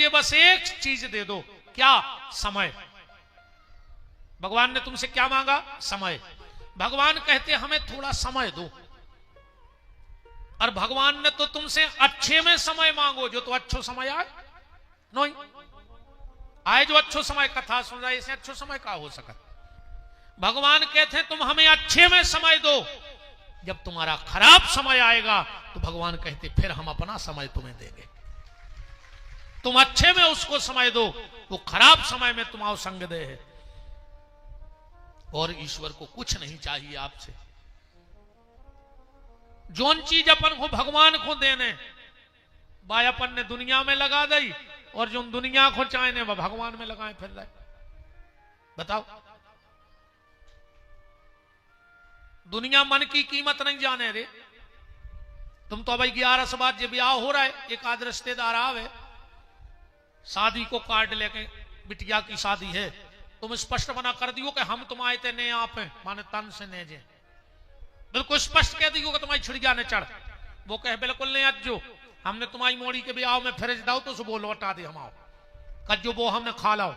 मुझे बस एक चीज दे दो। क्या? समय। भगवान ने तुमसे क्या मांगा? समय। भगवान कहते हमें थोड़ा समय दो। और भगवान ने तो तुमसे अच्छे में समय मांगो, जो तो अच्छो समय आए नहीं आए, जो अच्छो समय कथा सुन रहा है, इसे अच्छो समय का हो सका। भगवान कहते हैं तुम हमें अच्छे में समय दो, जब तुम्हारा खराब समय आएगा तो भगवान कहते फिर हम अपना समय तुम्हें देंगे। तुम अच्छे में उसको समय दो, वो खराब समय में तुम आओ संग दे है। और ईश्वर को कुछ नहीं चाहिए आपसे। जोन चीज अपन को भगवान को देने बाय अपन ने दुनिया में लगा दी, और जो दुनिया को चाहने वह भगवान में लगाए फिर रहे। बताओ, दुनिया मन की कीमत नहीं जाने रे। तुम तो भाई 11 बाद जब ब्याह हो रहा है, एक आध रिश्तेदार आवे, शादी को कार्ड लेके, बिटिया की शादी है, तुम स्पष्ट मना कर दियो कि हम तुम आए थे ने आप हैं, माने तन से ने जे, बिल्कुल स्पष्ट कह दियो कि तुम्हारी छिड़िया ने चढ़। वो कहे बिल्कुल नहीं अज्जो, हमने तुम्हारी मोड़ी के ब्याह में फिर दाओ तो सुबह लौटा दे हम आओ, कज्जो वो हमने खा लाओ।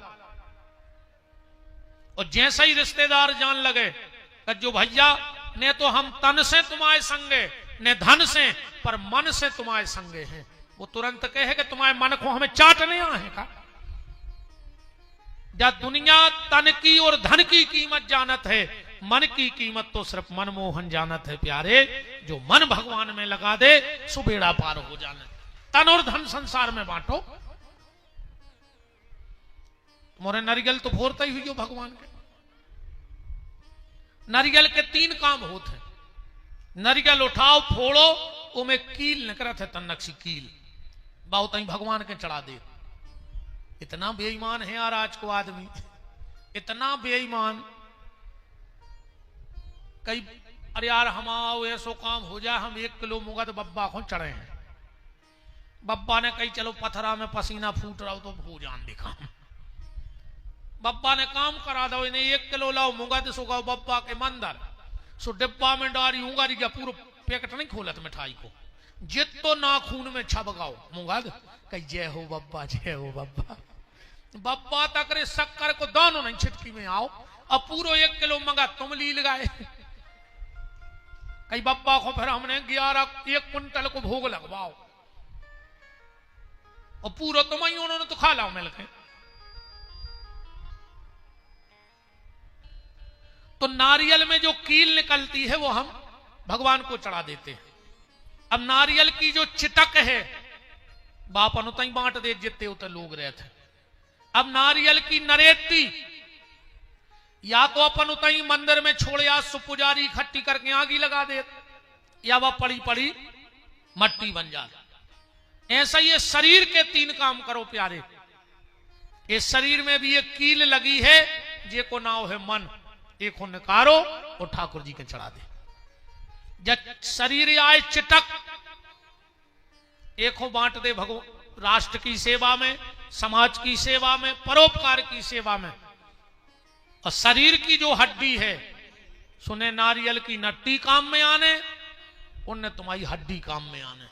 और जैसे ही रिश्तेदार जान लगे कज्जो भैया ने तो हम तन से तुम्हारे संगे, ने धन से, पर मन से तुम्हारे संगे हैं, वो तुरंत कहे कि तुम्हारे मन को हमें चाटने आए का। जब दुनिया तन की और धन की कीमत जानत है, मन की कीमत तो सिर्फ मनमोहन जानत है प्यारे। जो मन भगवान में लगा दे सुबेड़ा पार हो जाने। तन और धन संसार में बांटो। तुम्हारे नारियल तो फोड़ता ही हुई भगवान के। नारियल के 3 काम होते हैं। नारियल उठाओ, फोड़ो, उमें कील निकला थे, तन्नक्षी कील बहुत भगवान के चढ़ा दे। इतना बेईमान है यार आज को आदमी, इतना बेईमान। कई अरे यार हम आओ ऐसो काम हो जाए, हम 1 किलो मुगद बब्बा को चढ़े हैं। बब्बा ने कही चलो पथरा में पसीना फूट रहा हो तो हो जान दिखा। बब्बा ने काम करा दो, इन्हें 1 किलो लाओ मुगद सुगाओ बब्बा के मंदिर, सो डिब्बा में डारी उंगारी का पूरा पैकेट नहीं खोलत मिठाई को, जित तो नाखून में छबगाओ मुगद, कही जय हो बब्बा, जय हो बब्बा। बब्बा तक रे शक्कर को दोनों नहीं छिटकी में आओ, अब पूरा 1 किलो मंगा तुम ली लगाए। कई बब्बा को फिर हमने 1 क्विंटल को भोग लगवाओ, और पूरा तुम ही उन्होंने तो खा लाओ मिलके। तो नारियल में जो कील निकलती है वो हम भगवान को चढ़ा देते हैं। अब नारियल की जो चिटक है बाप अनुतई बांट दे जितने उतने लोग रहते। अब नारियल की नरेती या तो अपन उतई मंदिर में छोड़, या सुपुजारी इकट्ठी करके आगी लगा दे, या वह पड़ी पड़ी मट्टी बन जाती। ऐसा ये शरीर के 3 काम करो प्यारे। इस शरीर में भी एक कील लगी है, जे को नाव है मन, एक हो निकारो और ठाकुर जी के चढ़ा दे। जब शरीर आए चिटक, एक हो बांट दे भगवान राष्ट्र की सेवा में, समाज की सेवा में, परोपकार की सेवा में। और शरीर की जो हड्डी है, सुने नारियल की नट्टी काम में आने, उनने तुम्हारी हड्डी काम में आने।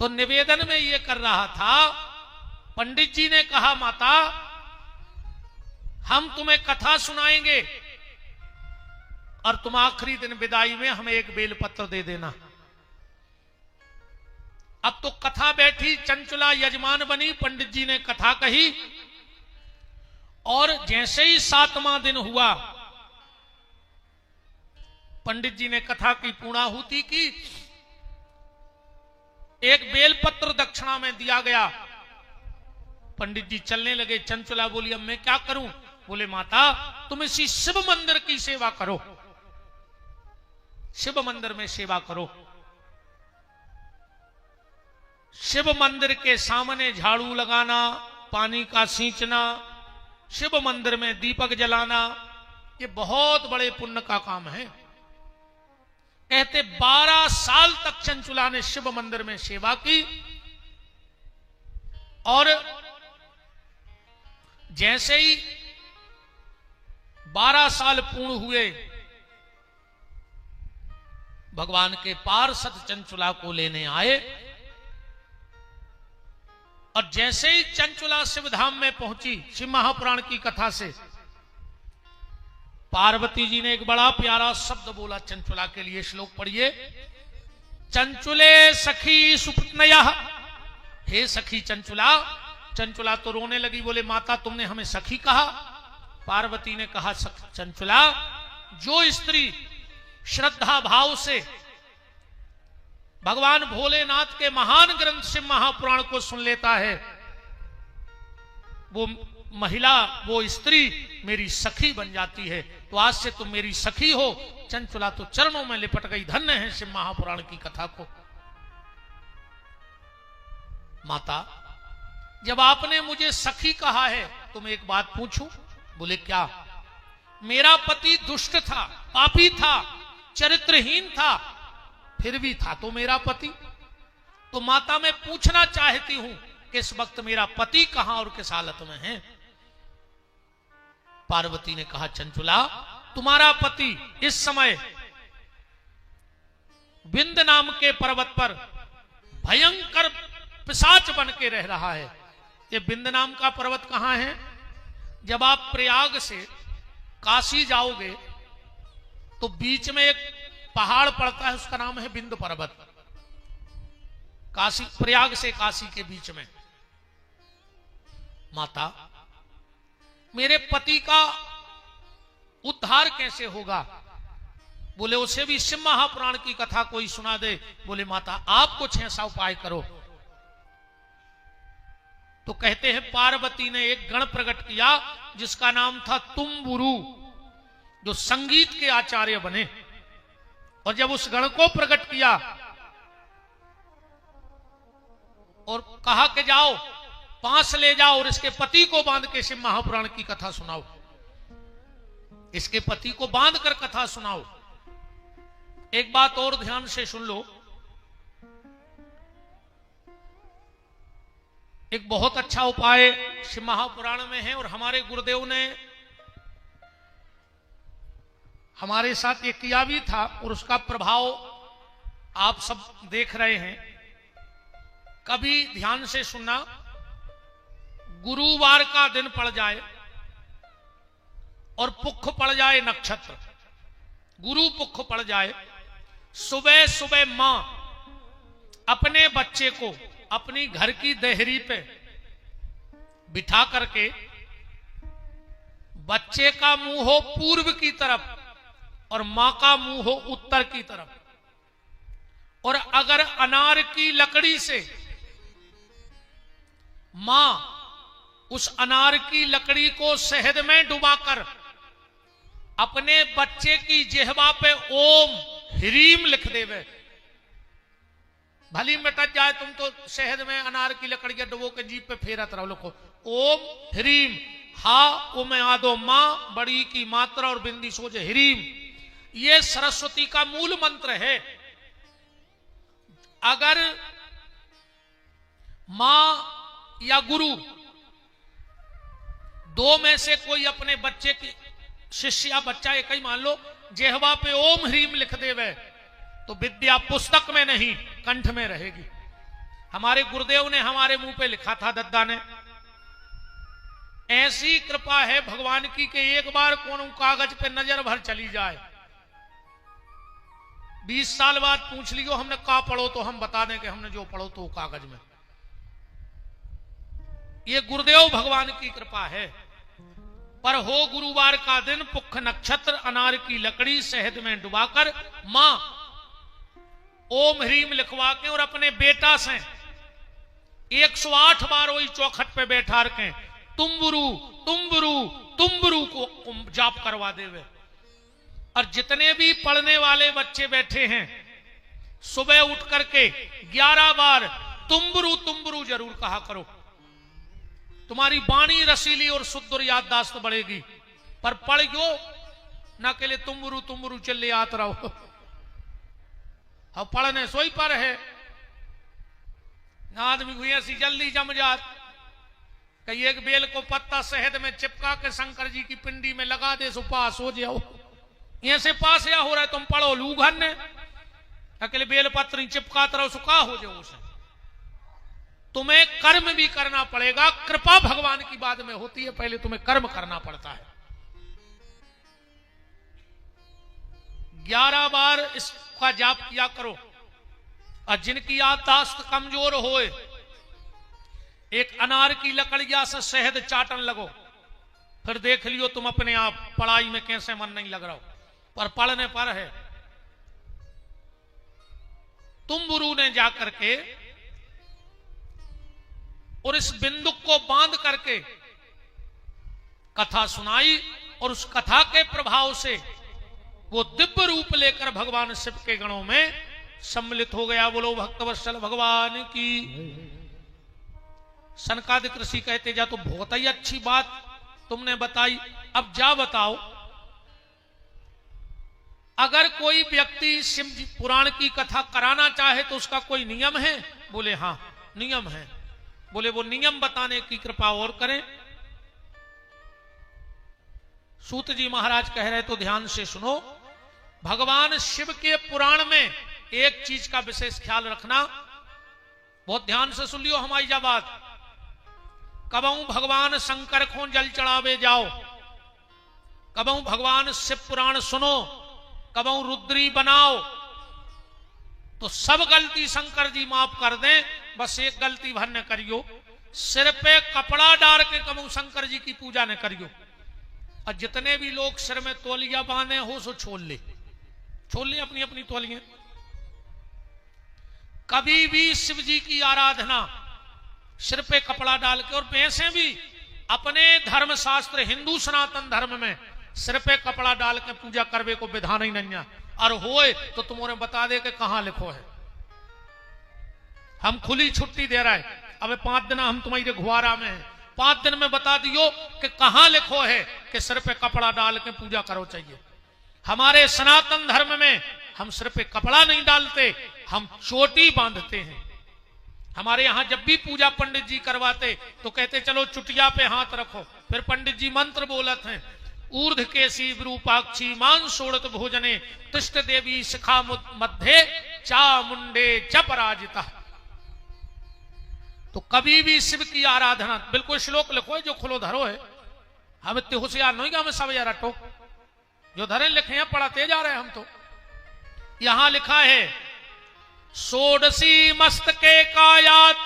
तो निवेदन में ये कर रहा था, पंडित जी ने कहा माता हम तुम्हें कथा सुनाएंगे और तुम आखिरी दिन विदाई में हमें एक बेलपत्र दे देना। अब तो कथा बैठी, चंचला यजमान बनी, पंडित जी ने कथा कही, और जैसे ही 7वां दिन हुआ पंडित जी ने कथा की पूर्णाहुति की, एक बेलपत्र दक्षिणा में दिया गया। पंडित जी चलने लगे। चंचला बोली अब मैं क्या करूं? बोले माता तुम इसी शिव मंदिर की सेवा करो, शिव मंदिर में सेवा करो। शिव मंदिर के सामने झाड़ू लगाना, पानी का सींचना, शिव मंदिर में दीपक जलाना, ये बहुत बड़े पुण्य का काम है। कहते 12 साल तक चंचुला ने शिव मंदिर में सेवा की, और जैसे ही 12 साल पूर्ण हुए, भगवान के पार्षद चंचुला को लेने आए। और जैसे ही चंचुला शिवधाम में पहुंची, शिव महापुराण की कथा से पार्वती जी ने एक बड़ा प्यारा शब्द बोला चंचुला के लिए। श्लोक पढ़िए। चंचुले सखी सुपत्नया, हे सखी चंचुला। चंचुला तो रोने लगी, बोले माता तुमने हमें सखी कहा। पार्वती ने कहा चंचुला, जो स्त्री श्रद्धा भाव से भगवान भोलेनाथ के महान ग्रंथ शिव महापुराण को सुन लेता है, वो महिला, वो स्त्री मेरी सखी बन जाती है। तो आज से तुम मेरी सखी हो। चंचुला तो चरणों में लिपट गई। धन्य है शिव महापुराण की कथा को। माता, जब आपने मुझे सखी कहा है तो मैं एक बात पूछूं? बोले क्या? मेरा पति दुष्ट था, पापी था, चरित्रहीन था, फिर भी था तो मेरा पति। तो माता मैं पूछना चाहती हूं कि इस वक्त मेरा पति कहां और किस हालत में है? पार्वती ने कहा चंचुला, तुम्हारा पति इस समय विंध्य नाम के पर्वत पर भयंकर पिशाच बन के रह रहा है। ये विंध्य नाम का पर्वत कहां है? जब आप प्रयाग से काशी जाओगे तो बीच में एक पहाड़ पड़ता है, उसका नाम है विंध्य पर्वत। काशी, प्रयाग से काशी के बीच में। माता, मेरे पति का उद्धार कैसे होगा? बोले उसे भी शिव महापुराण की कथा कोई सुना दे। बोले माता आप कुछ ऐसा उपाय करो। तो कहते हैं पार्वती ने एक गण प्रकट किया जिसका नाम था तुम्बुरु, जो संगीत के आचार्य बने। और जब उस गण को प्रकट किया और कहा कि जाओ पास ले जाओ और इसके पति को बांध के शिव महापुराण की कथा सुनाओ, इसके पति को बांध कर कथा सुनाओ। एक बात और ध्यान से सुन लो, एक बहुत अच्छा उपाय शिव महापुराण में है और हमारे गुरुदेव ने हमारे साथ ये किया भी था और उसका प्रभाव आप सब देख रहे हैं। कभी ध्यान से सुनना, गुरुवार का दिन पड़ जाए और पुख पड़ जाए नक्षत्र, गुरु पुख पड़ जाए, सुबह सुबह मां अपने बच्चे को अपनी घर की देहरी पे बिठा करके बच्चे का मुंह हो पूर्व की तरफ और मां का मुंह हो उत्तर की तरफ, और अगर अनार की लकड़ी से मां उस अनार की लकड़ी को शहद में डुबाकर अपने बच्चे की जिह्वा पे ओम ह्रीम लिख देवे, भली मिटत जाए। तुम तो शहद में अनार की लकड़ियां डुबो के जीभ पे फेरत रहो। लिखो ओम ह्रीम, हा उम आदो मां, बड़ी की मात्रा और बिंदी सोच ह्रीम। ये सरस्वती का मूल मंत्र है। अगर मां या गुरु दो में से कोई अपने बच्चे की, शिष्य या बच्चा एक ही मान लो, जेहवा पे ओम ह्रीम लिख देवे तो विद्या पुस्तक में नहीं कंठ में रहेगी। हमारे गुरुदेव ने हमारे मुंह पे लिखा था, दद्दा ने। ऐसी कृपा है भगवान की कि एक बार कौन कागज पे नजर भर चली जाए, 20 साल बाद पूछ लियो हमने का पढ़ो तो हम बता दें कि हमने जो पढ़ो तो कागज में। ये गुरुदेव भगवान की कृपा है। पर हो गुरुवार का दिन, पुख नक्षत्र, अनार की लकड़ी शहद में डुबाकर मां ओम ह्रीम लिखवा के और अपने बेटा से 108 बार वही चौखट पे बैठा रखें, तुम्बुरु तुम्बुरु तुम्बुरु को जाप करवा देवे। और जितने भी पढ़ने वाले बच्चे बैठे हैं, सुबह उठ करके 11 बार तुम्बुरु तुम्बुरु जरूर कहा करो। तुम्हारी वाणी रसीली और शुद्ध और याददाश्त बढ़ेगी। पर पढ़ियो ना के लिए तुम्बुरु तुम्बुरु चले आत रहो। हाँ पढ़ने सोई पर है ना, आदमी हुई ऐसी जल्दी जम जात। कई एक बेल को पत्ता शहद में चिपका के शंकर जी की पिंडी में लगा दे, सो पास हो जाओ। यहां से पास या हो रहा है, तुम पढ़ो लूघन ने अकेले बेल पत्र चिपकाते रहो, सो का हो जाओ उसे। तुम्हें कर्म भी करना पड़ेगा। कृपा भगवान की बाद में होती है, पहले तुम्हें कर्म करना पड़ता है। 11 बार इसका जाप किया करो। और जिनकी याददाश्त कमजोर होए, एक अनार की लकड़िया से शहद चाटन लगो, फिर देख लियो तुम अपने आप पढ़ाई में कैसे मन नहीं लग रहा हो, पर पढ़ने पर है। तुम गुरु ने जाकर के और इस बिंदु को बांध करके कथा सुनाई, और उस कथा के प्रभाव से वो दिव्य रूप लेकर भगवान शिव के गणों में सम्मिलित हो गया। बोलो भक्तवत्सल भगवान की। सनकादिक ऋषि कहते जा, तो बहुत ही अच्छी बात तुमने बताई, अब जा बताओ, अगर कोई व्यक्ति शिव जी पुराण की कथा कराना चाहे तो उसका कोई नियम है? बोले हां नियम है। बोले वो नियम बताने की कृपा और करें। सूत जी महाराज कह रहे तो ध्यान से सुनो। भगवान शिव के पुराण में एक चीज का विशेष ख्याल रखना, बहुत ध्यान से सुन लियो हमारी जा बात। कबहू भगवान शंकर को जल चढ़ावे जाओ, कबहू भगवान शिव पुराण सुनो, कबहू रुद्री बनाओ, तो सब गलती शंकर जी माफ कर दें, बस एक गलती भर न करियो, सिर पे कपड़ा डाल के कबहू शंकर जी की पूजा न करियो। और जितने भी लोग सिर में तौलिया बांधे हो सो छोड़ ले अपनी अपनी तौलियां। कभी भी शिव जी की आराधना सिर पे कपड़ा डाल के, और वैसे भी अपने धर्म शास्त्र हिंदू सनातन धर्म में सिर पे कपड़ा डाल के पूजा करवे को विधान ही नहीं है। और होए तो तुम्हारे बता दे कि कहां लिखो है। हम खुली छुट्टी दे रहा है, अब 5 दिन हम तुम्हारी घुआरा में है, 5 दिन में बता दियो कि कहां लिखो है कि सिर पे कपड़ा डाल के पूजा करो चाहिए। हमारे सनातन धर्म में हम सिर पे कपड़ा नहीं डालते, हम चोटी बांधते हैं। हमारे यहां जब भी पूजा पंडित जी करवाते तो कहते चलो चुटिया पे हाथ रखो, फिर पंडित जी मंत्र बोलते हैं, ऊर्ध केसी विरूपाक्षी मान सोड़त भोजने तिष्ठ देवी शिखा मध्य चा मुंडे च पराजिता। तो कभी भी शिव की आराधना, बिल्कुल श्लोक लिखो जो खुलो धरो है, हम इतने होशियार नहीं कि हमें सब यार रटो, जो धरे लिखे हैं पढ़ाते जा रहे हैं हम। तो यहां लिखा है षोडशी मस्तके कायात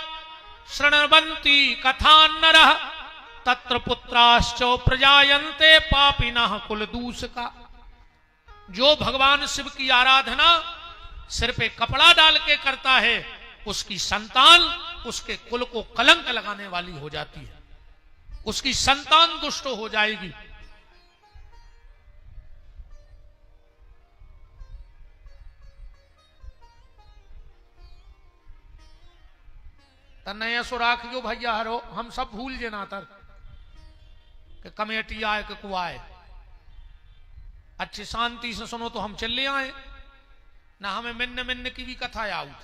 शृण्वन्ति कथा नरः तत्र पुत्राश्च प्रजायन्ते पापिनः कुलदूषका। जो भगवान शिव की आराधना सिर पे कपड़ा डाल के करता है, उसकी संतान उसके कुल को कलंक लगाने वाली हो जाती है, उसकी संतान दुष्ट हो जाएगी। तन्ने ऐसो राखियो भैया हरो, हम सब भूल जेना तर कि कमेटी आए कि को आए, अच्छी शांति से सुनो तो हम चले आए ना। हमें मिन्न मिन्न की भी कथा याद,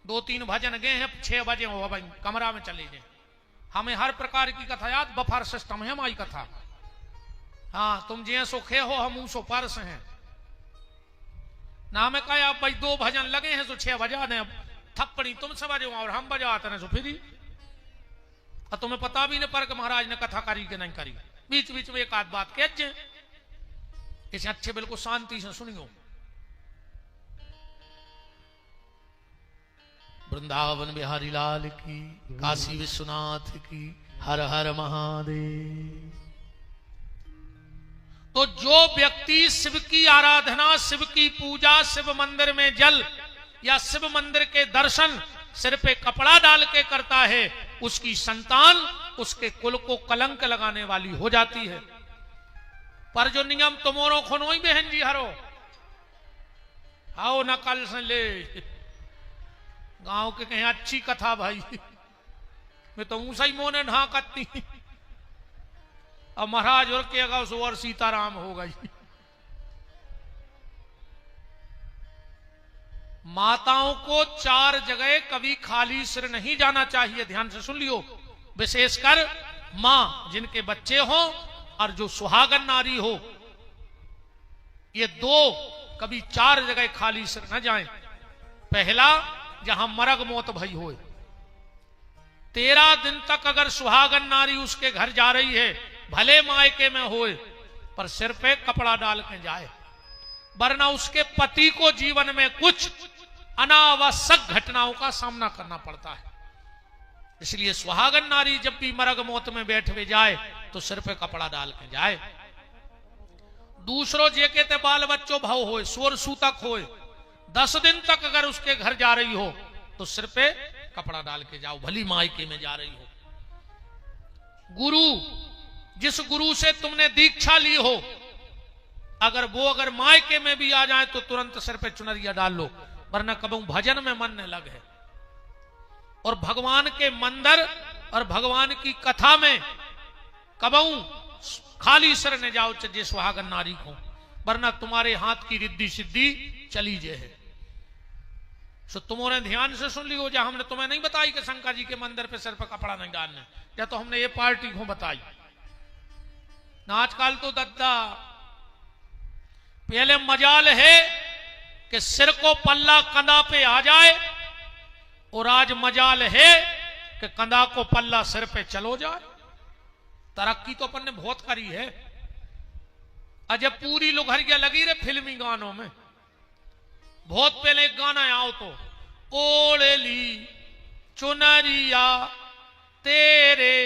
2-3 भजन गए हैं, 6 बजे हो भाई कमरा में चले जाए। हमें हर प्रकार की कथा याद, बफर सिस्टम है हमारी कथा। हाँ तुम जे सुखे हो हम सो परस हैं ना। हमें कहा भाई 2 भजन लगे हैं तो 6 बजा दें, थप्पड़ी तुम से बजे और हम बजाते हैं सो फिर। और तुम्हें पता भी नहीं पर कि महाराज ने कथा करी कि नहीं करी, बीच बीच में एक आध बात कह इसे अच्छे बिल्कुल शांति से सुनियो। वृंदावन बिहारी लाल की, काशी विश्वनाथ की, हर हर महादेव। तो जो व्यक्ति शिव की आराधना, शिव की पूजा, शिव मंदिर में जल या शिव मंदिर के दर्शन सिर पे कपड़ा डाल के करता है, उसकी संतान उसके कुल को कलंक लगाने वाली हो जाती है। पर जो नियम तुमोरो खोनोई बहन जी हरो आओ न कल से ले गांव के कहीं अच्छी कथा भाई, मैं तो ऊंसा ही मोने ढाकती अब महाराज और केगा और सीताराम हो गई। माताओं को 4 जगह कभी खाली सिर नहीं जाना चाहिए, ध्यान से सुन लियो। विशेषकर मां जिनके बच्चे हो और जो सुहागन नारी हो, ये 2 कभी 4 जगह खाली सिर न जाएं। पहला जहां मरग मौत भई हो, 13 दिन तक अगर सुहागन नारी उसके घर जा रही है, भले मायके में होए, पर सिर पे कपड़ा डाल के जाए, वरना उसके पति को जीवन में कुछ अनावश्यक घटनाओं का सामना करना पड़ता है। इसलिए सुहागन नारी जब भी मरग मौत में बैठ हुए जाए तो सिर पे कपड़ा डाल के जाए। दूसरों जे कहते बाल बच्चों भाव होए, सोर सूतक होए, 10 दिन तक अगर उसके घर जा रही हो तो सिर पे कपड़ा डाल के जाओ, भली मायके में जा रही हो। गुरु, जिस गुरु से तुमने दीक्षा ली हो, अगर मायके में भी आ जाए तो तुरंत सिर पे चुनरिया डाल लो, वरना कबू भजन में मन न लगे। और भगवान के मंदिर और भगवान की कथा में कबू खाली सिर न जाओ जे सुहागन नारी को, वरना तुम्हारे हाथ की रिद्धि सिद्धि चली जे है। सो तुमने ध्यान से सुन लियो, जा हमने तुम्हें नहीं बताई कि शंकर जी के मंदिर पे सिर पे कपड़ा नहीं डालने, या तो हमने ये पार्टी को बताई ना। आजकल तो दद्दा पहले मजाल है कि सिर को पल्ला कंधा पे आ जाए, और आज मजाल है कि कंधा को पल्ला सिर पे चलो जाए। तरक्की तो अपन ने बहुत करी है। अजब पूरी लुघरिया लगी रे फिल्मी गानों में। बहुत पहले एक गाना आओ तो, ओढ़ली चुनरिया तेरे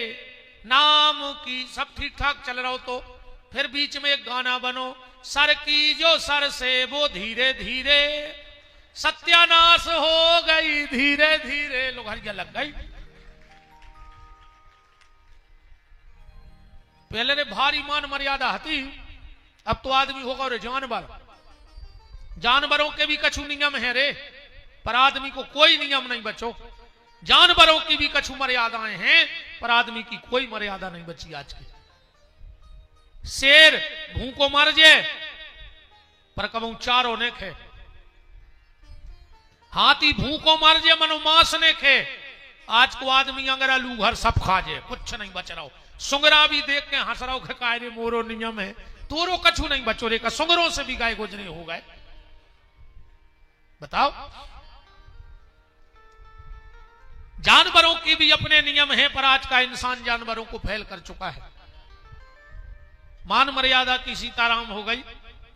नाम की, सब ठीक ठाक चल रहा हो तो फिर बीच में एक गाना बनो, सर की जो सर से वो धीरे धीरे सत्यानाश हो गई, धीरे धीरे लुघरिया लग गई। पहले रे भारी मान मर्यादा थी, अब तो आदमी होगा रे जानवर। जानवरों के भी कछु नियम है रे, पर आदमी को कोई नियम नहीं बचो। जानवरों की भी कछु मर्यादाएं हैं, पर आदमी की कोई मर्यादा नहीं बची आज की। शेर भूखो मर जाए पर कबू चारों ने खे, हाथी भूखो मर जाए मनो मांस ने खे। आज को आदमी अंगरा लूघर सब खा जाए, कुछ नहीं बच रहा हो। सुंगरा भी देख के हंस रहा हो, काय रे मोरो नियम है, तोरो कछु नहीं बचो रे का, सुंगरों से भी गाय गुजरे हो गए। बताओ, जानवरों की भी अपने नियम हैं, पर आज का इंसान जानवरों को फैल कर चुका है। मान मर्यादा की सीताराम हो गई।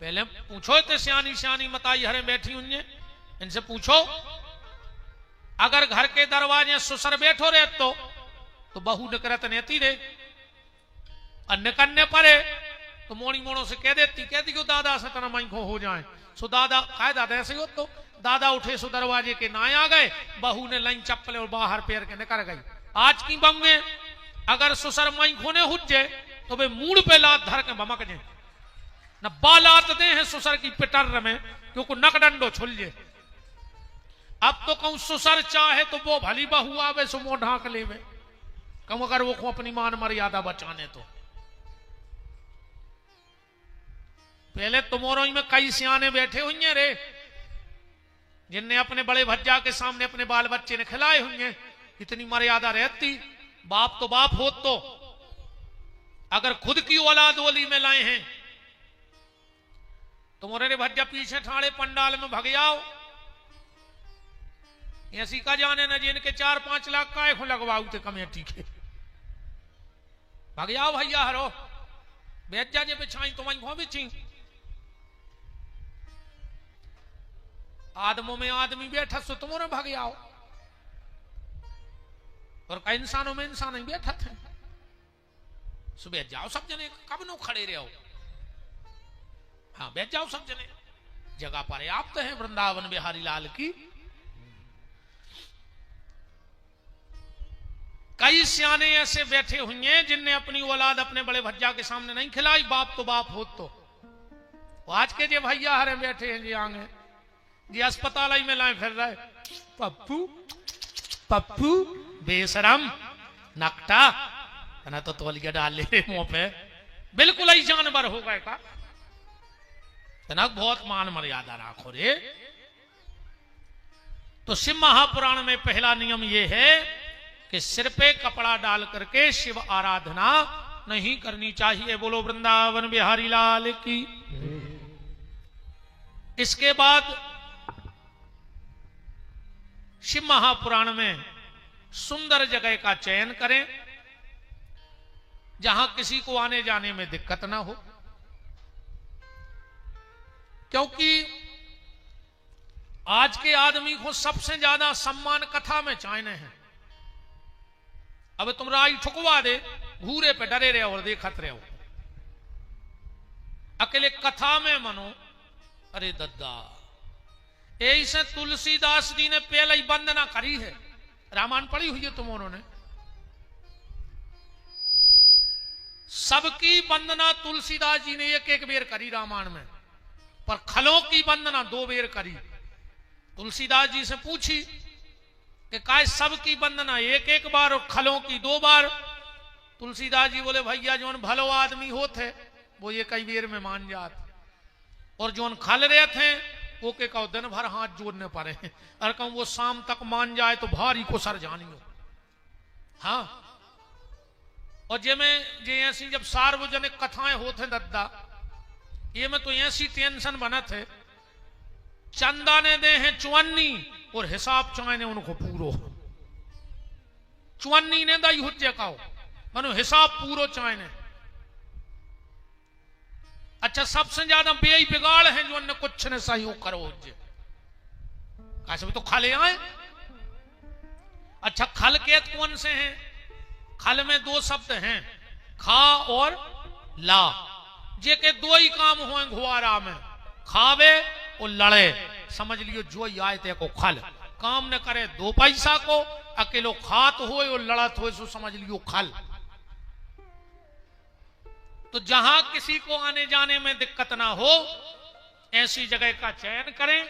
पहले पूछो तो सियानी सियानी मताई हरे बैठी हुई, इनसे पूछो, अगर घर के दरवाजे सुसर बैठो रे तो बहू निकरत नेती रे, और निकलने पड़े तो मोड़ी मोड़ों से कह देती क्यों दादा से तना माई हो जाए। सो दादा काय दादा ऐसे हो, तो दादा उठे सो दरवाजे के नाए आ गए, बहू ने लाइन चप्पल और बाहर पैर के निकल गई। आज की बंगे अगर सुसर माई खोने हुजे तो वे मूड पे लात धर के बमक जाए, न बालात दे हैं सुसर की पिटर में, क्योंकि नकडंडो छुल जे। अब तो कहूं सुसर चाहे तो वो भली बहू आवे सो मुंह ढांक लेवे, कहूं अगर वो को अपनी मान मर्यादा बचाने तो। पहले तुमोरों में कई सियाने बैठे हुई हैं रे, जिनने अपने बड़े भज्जा के सामने अपने बाल बच्चे ने खिलाए हुए हैं। इतनी मर्यादा रहती, बाप तो बाप हो, तो अगर खुद की औलाद ओली में लाए हैं तो मोरे रे भज्जा पीछे ठाड़े पंडाल में भग जाओ, ऐसी का जाने न जिनके 4-5 लाख का एक लगवाऊ थे कमेटी के, भग जाओ भैया हरो बेजा जे बिछाई तो वहीं खो बिछी। आदमों में आदमी बैठा सो तुम्हारे भाग आओ, और कई इंसानों में इंसान ही बैठा थे। सुबह जाओ सब जने, कब नो खड़े रहो, हाँ बैठ जाओ सब जने, जगह पर आप तो हैं। वृंदावन बिहारी लाल की कई सियाने ऐसे बैठे हुए हैं जिनने अपनी औलाद अपने बड़े भज्जा के सामने नहीं खिलाई, बाप तो बाप हो। तो आज के जे भैया हरे बैठे हैं जी आगे जी अस्पताल में लाए फिर रहे, पप्पू पप्पू बेशरम नकटा ना, तो तौलिया डाल ले मुंह पे, बिल्कुल ही जानवर हो गए का। तना बहुत मान मर्यादा राखो रे। तो शिव महापुराण में पहला नियम यह है कि सिर पे कपड़ा डाल करके शिव आराधना नहीं करनी चाहिए। बोलो वृंदावन बिहारी लाल की। इसके बाद शिव महापुराण में सुंदर जगह का चयन करें जहां किसी को आने जाने में दिक्कत ना हो, क्योंकि आज के आदमी को सबसे ज्यादा सम्मान कथा में चाहने हैं। अब तुम राई ठुकवा दे, घूरे पे डरे रहे और देखत रहे हो, अकेले कथा में मनो। अरे दद्दा, ऐसे तुलसीदास जी ने पहले ही वंदना करी है, रामायण पढ़ी हुई है तुमों ने। सबकी वंदना तुलसीदास जी ने एक एक बेर करी रामायण में, पर खलों की वंदना 2 बेर करी। तुलसीदास जी से पूछी कि काय सबकी वंदना एक एक बार और खलों की 2 बार। तुलसीदास जी बोले भैया जोन भलो आदमी होते वो ये कई बेर में मान जात, और जोन खल रहे थे वो के कहो दिन भर हाथ जोड़ने पड़े, और कहूं वो शाम तक मान जाए तो भारी को सर जानियो। हाँ, और जे में जे ऐसी जब सार्वजनिक कथाएं होते दद्दा, ये में तो ऐसी टेंशन बना थे, चंदा ने दे हैं चुवन्नी और हिसाब चाहे ने उनको पूरो। चुवन्नी ने दाई हुज्जे कहो मनो हिसाब पूरो चाहे ने। अच्छा, सबसे ज्यादा बेई बिगाड़ है जो अन्य कुछ ने सही करो हुज्जे, कैसे भी तो खाले आए। अच्छा, खल के कौन से हैं? खल में 2 शब्द हैं, खा और ला, जे के 2 ही काम हुए घुआरा में, खावे और लड़े। समझ लियो जो ही आए थे को खल, काम न करे 2 पैसा को, अकेलो खात हो और लड़त हो, सो समझ लियो खल। तो जहां किसी को आने जाने में दिक्कत ना हो ऐसी जगह का चयन करें।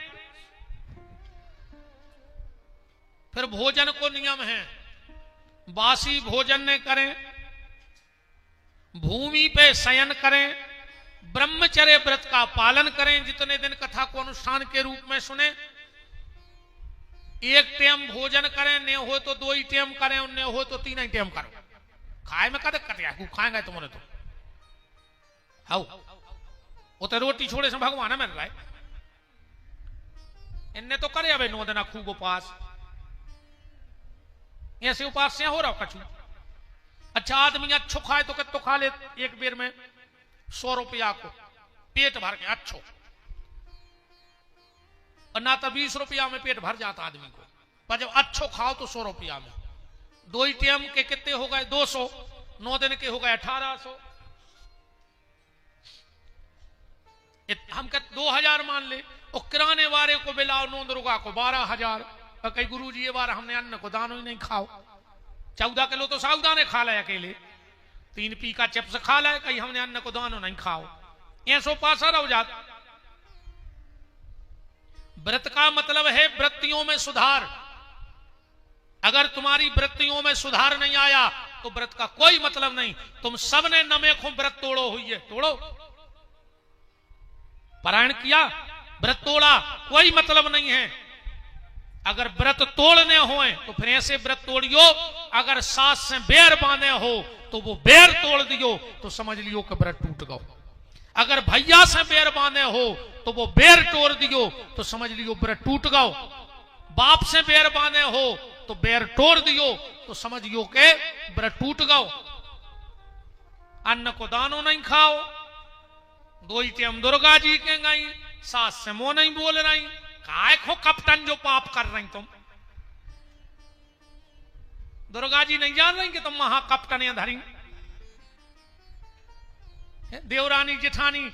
फिर भोजन को नियम है, बासी भोजन न करें, भूमि पे शयन करें, ब्रह्मचर्य व्रत का पालन करें। जितने दिन कथा को अनुष्ठान के रूप में सुने, 1 टाइम भोजन करें, न हो तो 2 ही टाइम करें, और न हो तो 3 ही टाइम करो। खाए में कद कटिया खाएंगे तुमने तो हाउ वो तो रोटी छोड़े से भगवान मिल रहा है। इनने तो करे अबे 9 दिन खूब उपास, ऐसे उपास से हो रहा कछु। अच्छा, आदमी अच्छो खाए तो कितो खा ले एक बेर में 100 रुपया को पेट भर के अच्छो, और ना तो 20 रुपया में पेट भर जाता आदमी को, पर जब अच्छो खाओ तो 100 रुपया में। 2 ही टाइम के कितने हो गए? 200, 9 दिन के हो गए 1800। हम कहते 2000 मान ले, और किराने वाले को बिलाओ नोंदरुगा को 12000। कई गुरु जी ये बार हमने अन्न को दानो ही नहीं खाओ, 14 किलो तो साउदाने खा ले अकेले, 3 पी का चिप्स खा ले, कहीं हमने अन्न को दानो नहीं खाओ, ऐसो पासा रह जाता। व्रत का मतलब है वृत्तियों में सुधार। अगर तुम्हारी वृत्तियों में सुधार नहीं आया तो व्रत का कोई मतलब नहीं। तुम सबने नमे को व्रत तोड़ो हुई है, तोड़ो, पारायण किया, व्रत तोड़ा, कोई मतलब नहीं है। अगर व्रत तोड़ने होए तो फिर ऐसे व्रत तोड़ियो, अगर सास से बेर बांधे हो तो वो बेर तोड़ दियो तो समझ लियो कि व्रत टूट गयो। अगर भैया से बेर बांधे हो तो वो बेर तोड़ दियो तो समझ लियो व्रत टूट गयो। बाप से बेर बांधे हो तो बेर तोड़ दियो तो समझ लियो के व्रत टूट गयो। अन्न को दानो नहीं खाओ, 2 ही टाइम दुर्गा जी के गई, सास से मुंह नहीं बोल रही, काय खो कपटन जो पाप कर रही तुम। दुर्गा जी नहीं जान रही कि तुम महाकपटन धरी। देवरानी जेठानी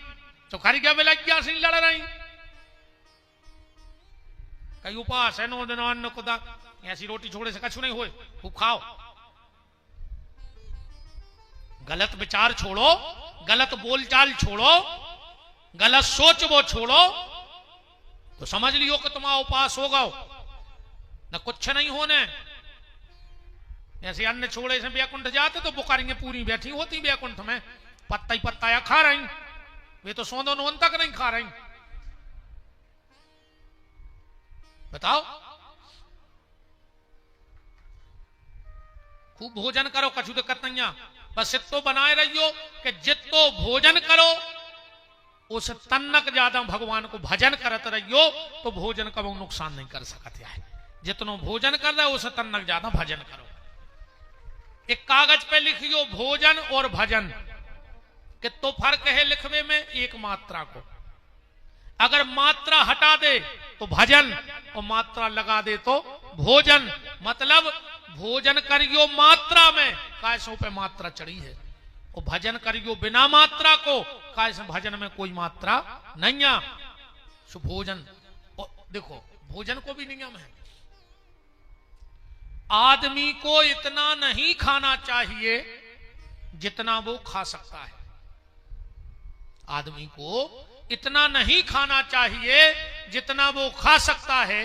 तो खरी क्या विलज्ञा से लड़ रही, कई उपास है 9 दिन अन्न को दा, ऐसी रोटी छोड़े से कछु नहीं होए, खूब खाओ। गलत विचार छोड़ो, गलत बोलचाल छोड़ो, गलत सोच वो छोड़ो, तो समझ लियो कि तुम्हारा उपास होगा न कुछ नहीं होने। ऐसे अन्न छोड़े से बैकुंठ जाते तो बुकारियां पूरी बैठी होती बैकुंठ में, पत्ता ही पत्ता या खा रही, वे तो सोंदो नोन तक नहीं खा रही। बताओ, खूब भोजन करो, कछु दिक्कत नहीं है, बस इतो बनाए रहियो कि जितो भोजन करो उस तन्नक ज्यादा भगवान को भजन करत रहियो तो भोजन का वो नुकसान नहीं कर सकते है। जितनो भोजन कर रहे हो उसे तन्नक ज्यादा भजन करो। एक कागज पे लिखियो भोजन और भजन, कि तो फर्क है लिखवे में एक मात्रा को। अगर मात्रा हटा दे तो भजन, और मात्रा लगा दे तो भोजन। मतलब भोजन करियो मात्रा में, कैसों पे मात्रा चढ़ी है, और भजन करियो बिना मात्रा को, कैसे भजन में कोई मात्रा नहीं है। सो भोजन, देखो भोजन को भी नियम है। आदमी को इतना नहीं खाना चाहिए जितना वो खा सकता है। आदमी को इतना नहीं खाना चाहिए जितना वो खा सकता है।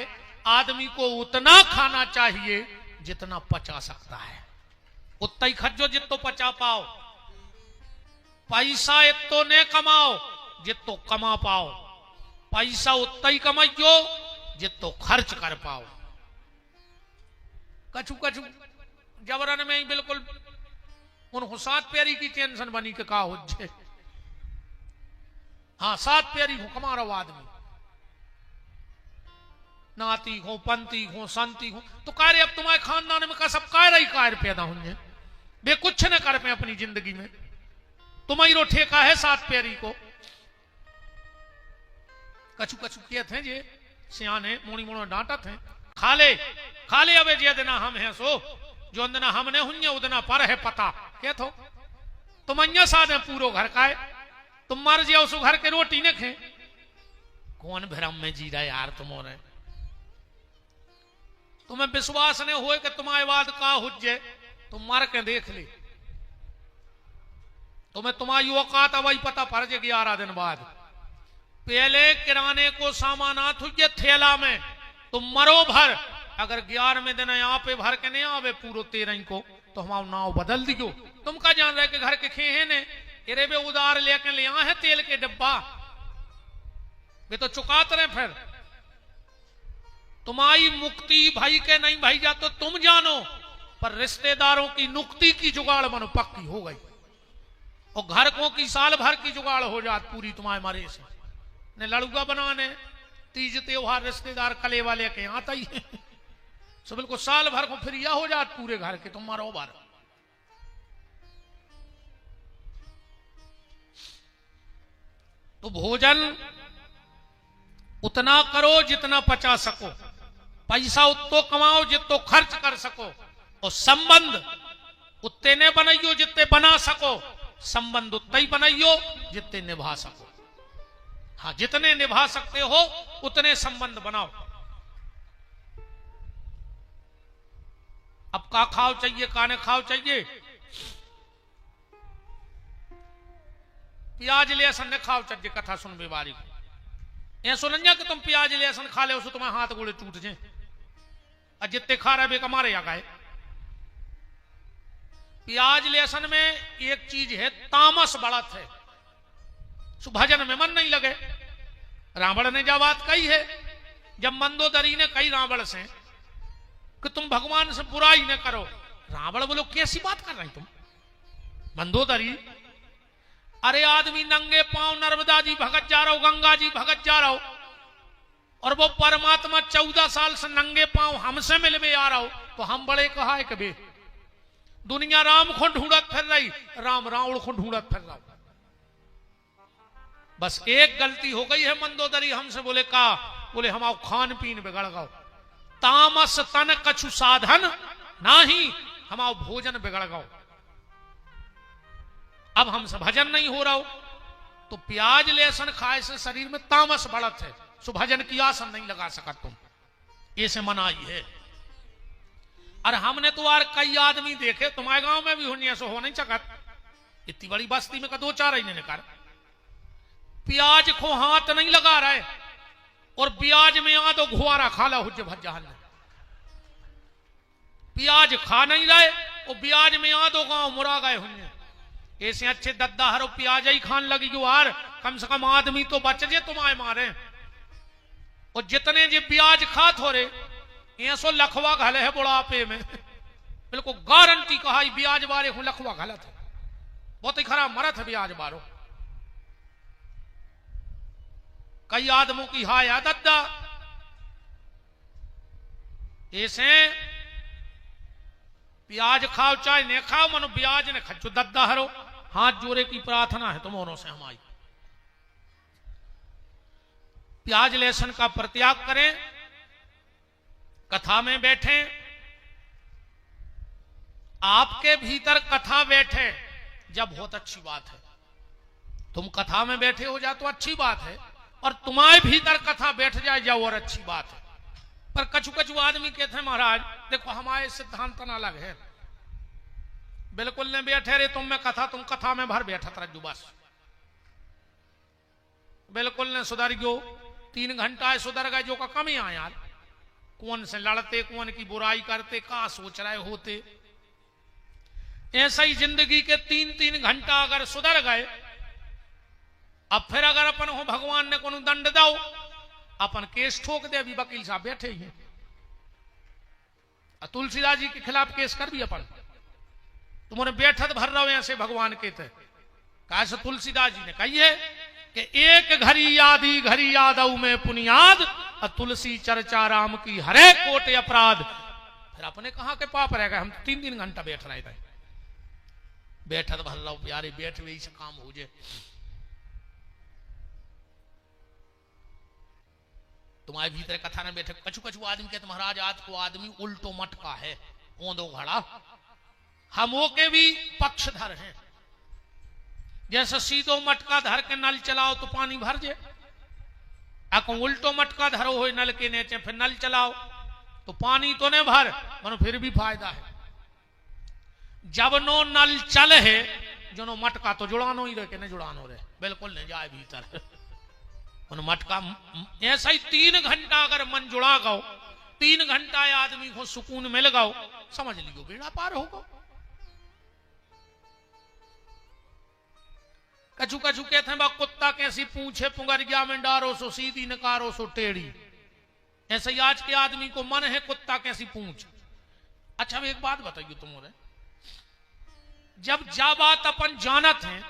आदमी को उतना खाना चाहिए जितना पचा सकता है। उतना ही खजो जितो पचा पाओ। पैसा इतो ने कमाओ जितो कमा पाओ। पैसा उतना ही कमाइयो जितो खर्च कर पाओ। कछु कछु जबरन में ही बिल्कुल उन 7 प्यारी की टेंशन बनी के का हो जे। हाँ 7 प्यारी हो कमा रहा आदमी, नाती हो पंती हो संती हो, तो कार्य अब तुम्हारे खानदान में का सब कार्य ही कार्य पैदा होंगे। वे कुछ न कर पे अपनी जिंदगी में, तुम्हारी रो ठेका है 7 प्यारी को। कछु कछु कहते हैं जे सियाने मोड़ी मोड़ो डांटा थे, खा ले अबे जे देना हम हैं सो, जो देना हमने हुई उदना पर है पता। क्या थो तुम अन्य साध है पूरो घर का है, तुम मर जाओ सो घर के रोटी ने खे। कौन भ्रम में जी रहा यार तुम्हारे, तुम्हें विश्वास नहीं हुए कि तुम्हारे बाद का हुज्जे, तुम मर के देख ले। तुम्हें तुम्हारी औकात अवई पता पड़ जाए 11 दिन बाद। पहले किराने को सामान आत हुए थैला में, तुम मरो भर। अगर 11वें दिन यहाँ पे भर के नहीं आवे पूरो 13 को, तो हमारा नाव बदल दियो। तुम का जान रहे कि घर के खे ने अरे वे उधार लेके ले आए हैं तेल के डिब्बा, वे तो चुकाते रहे। फिर तुम्हारी मुक्ति भाई के नहीं भाई जा तो तुम जानो, पर रिश्तेदारों की नुक्ति की जुगाड़ बनो पक्की हो गई। और घर को की साल भर की जुगाड़ हो जात पूरी तुम्हारे मारे से। ने लड़ुआ बनाने तीज त्योहार रिश्तेदार कले वाले के आता ही है, सो बिल्कुल साल भर को फिर यह हो जात पूरे घर के, तुम मारो बार। तो भोजन उतना करो जितना पचा सको, पैसा उतो कमाओ जितो खर्च कर सको, और संबंध उतने ने बनाइयो जितने बना सको। संबंध उतना ही बनाइयो जितने निभा सको। हाँ जितने निभा सकते हो उतने संबंध बनाओ। अब का खाओ चाहिए काने खाओ चाहिए, प्याज लहसुन ने खाओ चाहिए। कथा सुन बीमारी को ऐ सुन कि तुम प्याज लहसुन खा ले उसको तुम्हारे हाथ गोड़े टूट जाए, और जितने खा रहे बेका मारे या गाय। प्याज लहसुन में एक चीज है तामस बढ़त है, भजन में मन नहीं लगे। रावण ने जब बात कही है, जब मंदोदरी ने कही रावण से कि तुम भगवान से बुराई न करो, रावण बोलो कैसी बात कर रही तुम मंदोदरी। अरे आदमी नंगे पांव नर्मदा जी भगत जा रहा हो, गंगा जी भगत जा रहा हो, और वो परमात्मा 14 साल से नंगे पांव हमसे मिलवे आ रहा हो, तो हम बड़े कहा है कभी दुनिया राम को ढूंढत फिर रही, राम रावण को ढूंढत फिर रहा। बस एक गलती हो गई है मंदोदरी हमसे, बोले का बोले हम आओ खान पीन बिगड़ गओ। तामस तन कछु साधन नाही, हम आओ भोजन बिगड़ गओ। अब हमसे भजन नहीं हो रहा हो, तो प्याज लहसुन खाए से शरीर में तामस बढ़त है, सो भजन की आसन नहीं लगा सका तुम, ऐसे मनाई है। और हमने तो यार कई आदमी देखे, तुम्हारे गांव में भी होनी ऐसा हो नहीं सकत, इतनी बड़ी बस्ती में का 2-4 ही निकाल। प्याज को हाथ नहीं लगा रहे, और प्याज में आ तो घुआरा खाला हुज्जे भज्जा। प्याज खा नहीं रहे, और प्याज में आ तो गांव मुरा गए होंगे। ऐसे अच्छे दद्दा हरो प्याज ही खान लगी जो यार, कम से कम आदमी तो बच जे तुम्हारे मारे। और जितने जे प्याज खा थोड़े ऐसो लखवा घले है बुढ़ापे में, बिल्कुल गारंटी कहा ब्याज बारे को लखवा गलत है, बहुत ही खराब मरत है ब्याज बारो। कई आदमों की हाय दद्दा ऐसे प्याज खाओ चाहे नहीं खाओ, मनो ब्याज ने खच्चो दद्दा हरो। हाथ जोड़े की प्रार्थना है तुम्हारों से हमारी, प्याज लहसुन का परित्याग करें, कथा में बैठे। आपके भीतर कथा बैठे जब बहुत अच्छी बात है, तुम कथा में बैठे हो जाए तो अच्छी बात है, और तुम्हारे भीतर कथा बैठ जाए जाओ और अच्छी बात है। पर कछु कछु आदमी कहते हैं महाराज देखो हमारे सिद्धांत न अलग है, बिल्कुल नहीं बैठे रे तुम में कथा, तुम कथा में भर बैठत रजू बस, बिल्कुल नहीं सुधर गयो। 3 घंटा सुधर गए जो का कम ही यार, कौन से लड़ते कौन की बुराई करते का सोच रहे होते। ऐसा ही जिंदगी के 3-3 घंटा अगर सुधर गए, अब फिर अगर अपन हो भगवान ने कोनो दंड दो, अपन केस ठोक दे। अभी वकील साहब बैठे ही हैं, तुलसीदास जी के खिलाफ केस कर भी अपन, तुम्हारे बैठत भर रहो ऐसे भगवान के थे। कैसे तुलसीदास जी ने कही है कि एक घड़ी यादी घड़ी यादव में पुनियाद, और तुलसी चर्चा राम की हरे कोट अपराध। फिर अपने कहा के पाप रह गए, हम 3-3 घंटा बैठ रहे थे। बैठत भर रहो प्यारे, बैठ वही से काम हो जाए। तुम्हारे भीतर कथा न बैठे। कछु कछु आदमी कहते महाराज आज को आदमी उल्टो मटका है, ओंदो घड़ा। हम वो के भी पक्षधर हैं, जैसे सीधो मटका धर के नल चलाओ तो पानी भर जाए, अको उल्टो मटका धरो हो नल के नीचे फिर नल चलाओ तो पानी तो नहीं भर, मनो फिर भी फायदा है। जब नो नल चल है जो नो मटका तो जुड़ानो ही रहे, नहीं जुड़ानो रहे, बिल्कुल नहीं जाए भीतर उन मटका। ऐसा ही 3 घंटा अगर मन जुड़ा गो, 3 घंटा आदमी को सुकून मिल गो, समझ लियो बेड़ा पार होगा। कछु कछु कहते हैं बा कुत्ता कैसी पूछे पुंगरिया में डारो सो सीधी नकारो सो टेढ़ी। ऐसे ही आज के आदमी को मन है कुत्ता कैसी पूछ। अच्छा एक बात बताइए तुम्हारे, जब जा बात अपन जानत हैं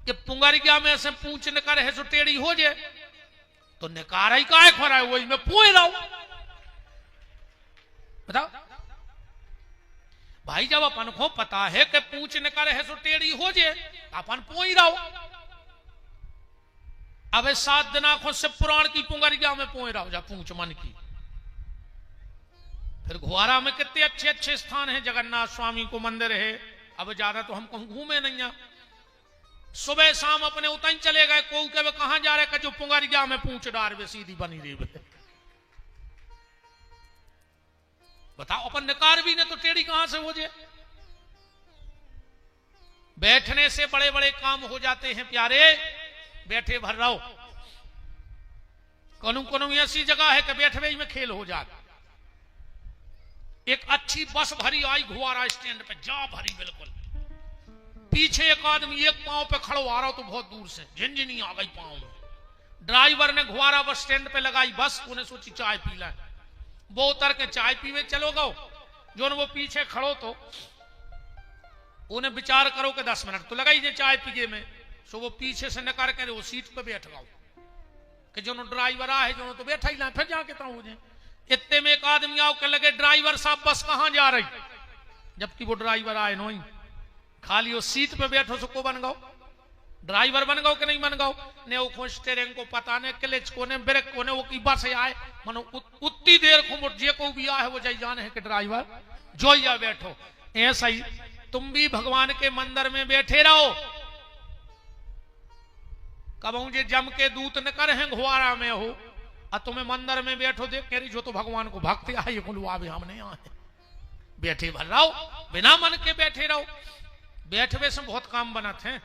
कि पुंगरिया में से पूछ नकार है सो टेढ़ी हो जाए, तो नकार ही काय खोरा है वही में पूछ रहा हूं। बताओ भाई, जब अपन को पता है कि पूछ नकार है सो टेढ़ी हो जाए, अपन पूछ रहो। अब 7 दिन आंखों से पुराण की पुंगरिया में पूछ रहा हो जा पूछ मन की। फिर घुआरा में कितने अच्छे अच्छे स्थान हैं, जगन्नाथ स्वामी को मंदिर है। अब ज्यादा तो हम घूमे नहीं, सुबह शाम अपने उतई चले गए। को के कहां जा रहे, जो पुंगरिया में पूछ डार वे सीधी बनी रही। बताओ अपन नकार भी ने तो टेढ़ी कहां से हो जाए। बैठने से बड़े बड़े काम हो जाते हैं प्यारे, बैठे भर रहो। कौन कौन ऐसी जगह है कि बैठवे में खेल हो जाता। एक अच्छी बस भरी आई घुआरा स्टैंड पे, जा भरी बिल्कुल, पीछे एक आदमी एक पांव पे खड़ो आ रहा हो तो बहुत दूर से झिनझिनी आ गई पांव में। ड्राइवर ने घुआरा बस स्टैंड पे लगाई बस, उन्हें सोची चाय पी लाए। वो उतर के चाय पीवे चलो गो, जो वो पीछे खड़ो तो उन्हें विचार करो कि 10 मिनट तो लगाई जे चाय पिए में। सो वो पीछे से नकार के वो सीट पे बैठ गओ कि जो ड्राइवर आ है जो तो बैठा ही ना, फिर जाके तो हो जाए। इतने में एक आदमी आओ के लगे ड्राइवर साहब बस कहां जा रही, जबकि वो ड्राइवर आए नो, खाली वो सीट पे बैठो सो को बन गओ, ड्राइवर बन गओ कि नहीं बन गओ। ने वो स्टीयरिंग को पता ने क्लच को ने ब्रेक को ने वो की बस आए, मनो उतनी देर को जे को भी आए वो जाई जाने है कि ड्राइवर जो या बैठो। ऐसा ही तुम भी भगवान के मंदिर में बैठे रहो। कबू जे जम के दूत न कर हैं घुआरा में हो, और तुम्हें मंदिर में बैठो देख कह रही जो तो भगवान को भक्ति आई खुलवा भी हम नहीं आए। बैठे भर रहो, बिना मन के बैठे रहो। बैठवे से बहुत काम बनत हैं।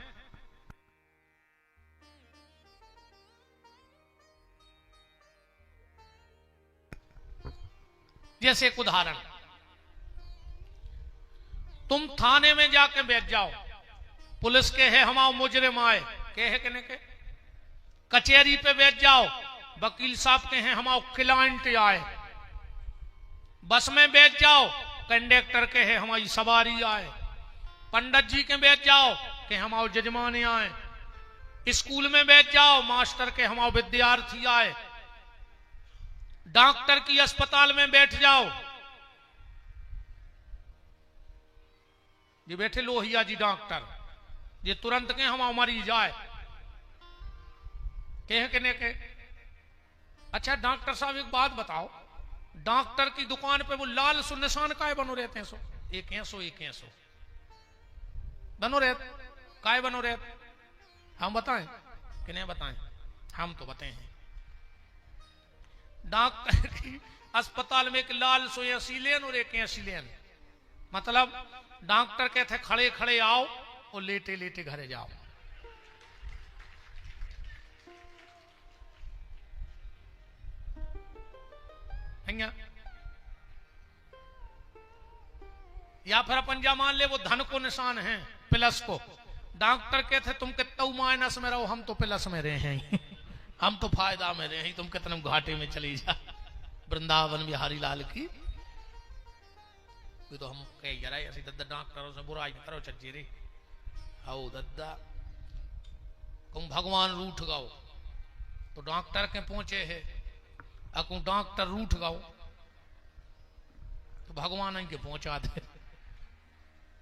जैसे एक उदाहरण, तुम थाने में जाके बैठ जाओ, पुलिस के है हमाओ मुजरिम आए के है कहने के, कचहरी पे बैठ जाओ, वकील साहब के हैं हमाओ क्लाइंट आए, बस में बैठ जाओ, कंडक्टर के है हमारी सवारी आए, पंडित जी के बैठ जाओ कि हमाओ जजमान आए, स्कूल में बैठ जाओ मास्टर के हमाओ विद्यार्थी आए, डॉक्टर की अस्पताल में बैठ जाओ जी बैठे लोहिया जी डॉक्टर, ये तुरंत के हम मरी जाए कहने के। अच्छा डॉक्टर साहब एक बात बताओ, डॉक्टर की दुकान पे वो लाल सो निशान काय बनो रहते हैं? सो एक बनो रहते काय बनो रहते? हम बताएं कि नहीं बताएं? हम तो बताए हैं। डॉक्टर की अस्पताल में एक लाल सो ऐसी लेन और एक ऐसी लेन, मतलब डॉक्टर कहते खड़े खड़े आओ और लेटे लेटे घरे जाओ। या फिर अपन जा मान ले वो धन को निशान है प्लस को, डॉक्टर कहते तुम कितना माइनस में रहो, हम तो प्लस में रहे हैं, हम तो फायदा में रहे हैं, तुम कितने घाटे में चली जा। वृंदावन बिहारी लाल की तो हम कह जरा ऐसी दद्दा डॉक्टरों से बुराई न करो चज्जी रे। आओ दद्दा तुम भगवान रूठ गाओ तो डॉक्टर के पहुंचे है, अकू डॉक्टर रूठ गाओ तो भगवान के पहुंचा दे।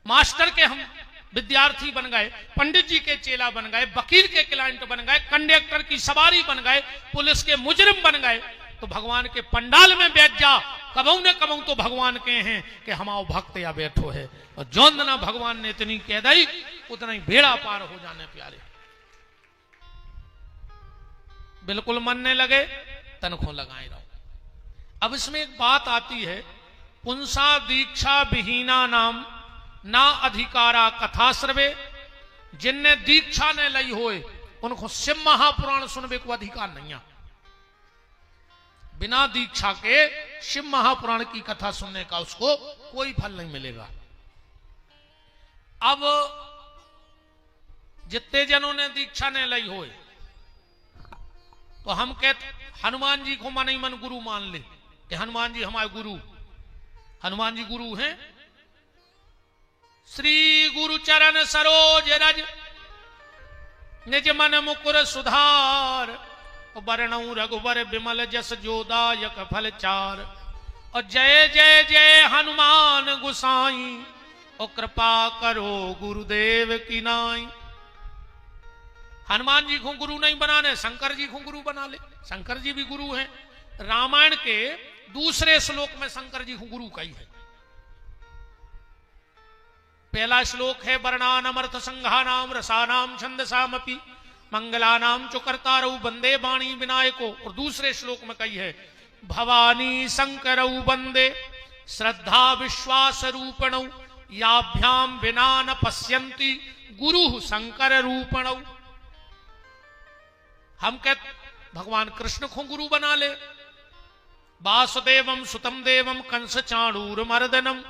मास्टर के हम विद्यार्थी बन गए, पंडित जी के चेला बन गए, वकील के क्लाइंट बन गए, कंडक्टर की सवारी बन गए, पुलिस के मुजरिम बन गए, तो भगवान के पंडाल में बैठ जा, कबहू न कबहू तो भगवान के हैं कि हमाओ भक्त या बैठो है। और जौन ना भगवान ने इतनी कह दी उतना ही बेड़ा पार हो जाने प्यारे। बिल्कुल मनने लगे तनखों लगाए रहो। अब इसमें एक बात आती है, पुंसा दीक्षा विहीना नाम ना अधिकारा कथा सर्वे। जिनने दीक्षा ने लई होए उनको शिव महापुराण सुनने को अधिकार नहीं है। बिना दीक्षा के शिव महापुराण की कथा सुनने का उसको कोई फल नहीं मिलेगा। अब जितने जनों ने दीक्षा ने लई होए तो हम कहते हनुमान जी को मन ही मन गुरु मान ले कि हनुमान जी हमारे गुरु, हनुमान जी गुरु हैं। श्री गुरु चरण सरोज रज निज मन मुकुर सुधार, वर्णऊ रघुवर विमल जस जोदायक फल चार। और जय जय जय हनुमान गुसाई, और कृपा करो गुरुदेव की नाई। हनुमान जी को गुरु नहीं बनाने, शंकर जी को गुरु बना ले। शंकर जी भी गुरु हैं। रामायण के दूसरे श्लोक में शंकर जी को गुरु कही है। पहला श्लोक है वर्णानमर्थ संघानाम रसानाम छंदसामपि मंगलानाम चुकर्तारौ वंदे वाणी विनायको। और दूसरे श्लोक में कही है भवानी शंकरौ वंदे श्रद्धा विश्वास रूपणौ, याभ्याम विना न पश्यन्ति गुरु शंकर रूपणौ। हम कहते भगवान कृष्ण को गुरु बना ले। वासुदेवम सुतम देवम कंस चाणूर मर्दनम,